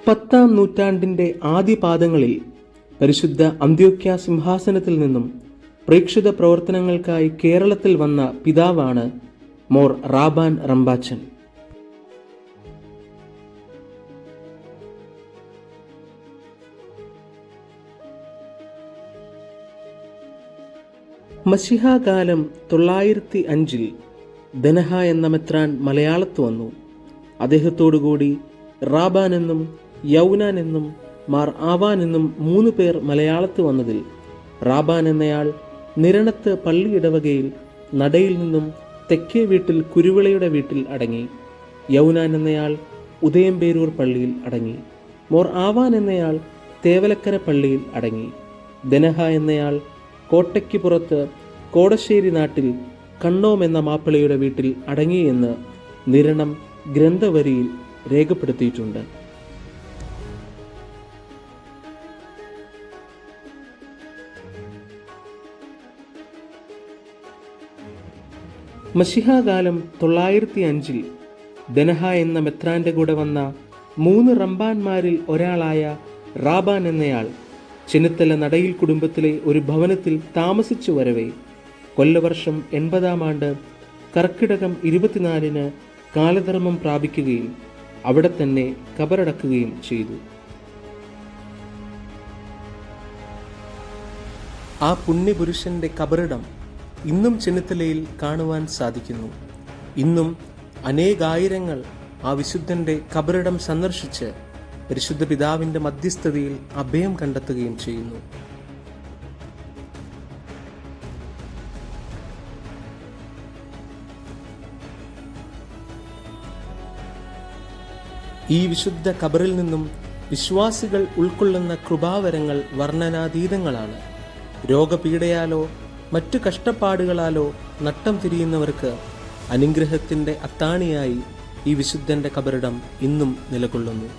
10-ാം നൂറ്റാണ്ടിൻ്റെ ആദ്യപാദങ്ങളിൽ പരിശുദ്ധ അന്ത്യോക്യ സിംഹാസനത്തിൽ നിന്നും പ്രേക്ഷിത പ്രവർത്തനങ്ങൾക്കായി കേരളത്തിൽ വന്ന പിതാവാണ് മോർ റാബാൻ റമ്പാച്ചൻ. മശിഹാകാലം 905 ദനഹ എന്ന മെത്രാൻ മലയാളത്ത് വന്നു. അദ്ദേഹത്തോടുകൂടി റാബാൻ എന്നും യൗനാൻ എന്നും മാർ ആവാൻ എന്നും 3 പേർ മലയാളത്ത് വന്നതിൽ റാബാൻ എന്നയാൾ നിരണത്ത് പള്ളി ഇടവകയിൽ നടയിൽ നിന്നും തെക്കേ വീട്ടിൽ കുരുവിളയുടെ വീട്ടിൽ അടങ്ങി. യൗനാൻ എന്നയാൾ ഉദയംപേരൂർ പള്ളിയിൽ അടങ്ങി. മോർ ആവാൻ എന്നയാൾ തേവലക്കര പള്ളിയിൽ അടങ്ങി. ദനഹ എന്നയാൾ കോട്ടയ്ക്ക് പുറത്ത് കോടശ്ശേരി നാട്ടിൽ കണ്ണോം എന്ന മാപ്പിളയുടെ വീട്ടിൽ അടങ്ങിയെന്ന് നിരണം ഗ്രന്ഥവരിയിൽ രേഖപ്പെടുത്തിയിട്ടുണ്ട്. മശിഹാകാലം 905 ദനഹ എന്ന മെത്രാന്റെ കൂടെ വന്ന 3 റമ്പാന്മാരിൽ ഒരാളായ റാബാൻ എന്നയാൾ ചെന്നിത്തല നടയിൽ കുടുംബത്തിലെ ഒരു ഭവനത്തിൽ താമസിച്ചു വരവേ കൊല്ലവർഷം 80-ാം ആണ്ട് കർക്കിടകം 24-ന് കാലധർമ്മം പ്രാപിക്കുകയും അവിടെ തന്നെ കബറടക്കുകയും ചെയ്തു. ആ പുണ്യപുരുഷന്റെ കബറിടം ഇന്നും ചെന്നിത്തലയിൽ കാണുവാൻ സാധിക്കുന്നു. ഇന്നും അനേകായിരങ്ങൾ ആ വിശുദ്ധന്റെ കബറിടം സന്ദർശിച്ച് പരിശുദ്ധ പിതാവിന്റെ മധ്യസ്ഥതയിൽ അഭയം കണ്ടെത്തുകയും ചെയ്യുന്നു. ഈ വിശുദ്ധ കബറിൽ നിന്നും വിശ്വാസികൾ ഉൾക്കൊള്ളുന്ന കൃപാവരങ്ങൾ വർണ്ണനാതീതങ്ങളാണ്. രോഗപീഡയാലോ മറ്റു കഷ്ടപ്പാടുകളാലോ നട്ടം തിരിയുന്നവർക്ക് അനുഗ്രഹത്തിന്റെ അത്താണിയായി ഈ വിശുദ്ധന്റെ കബറിടം ഇന്നും നിലകൊള്ളുന്നു.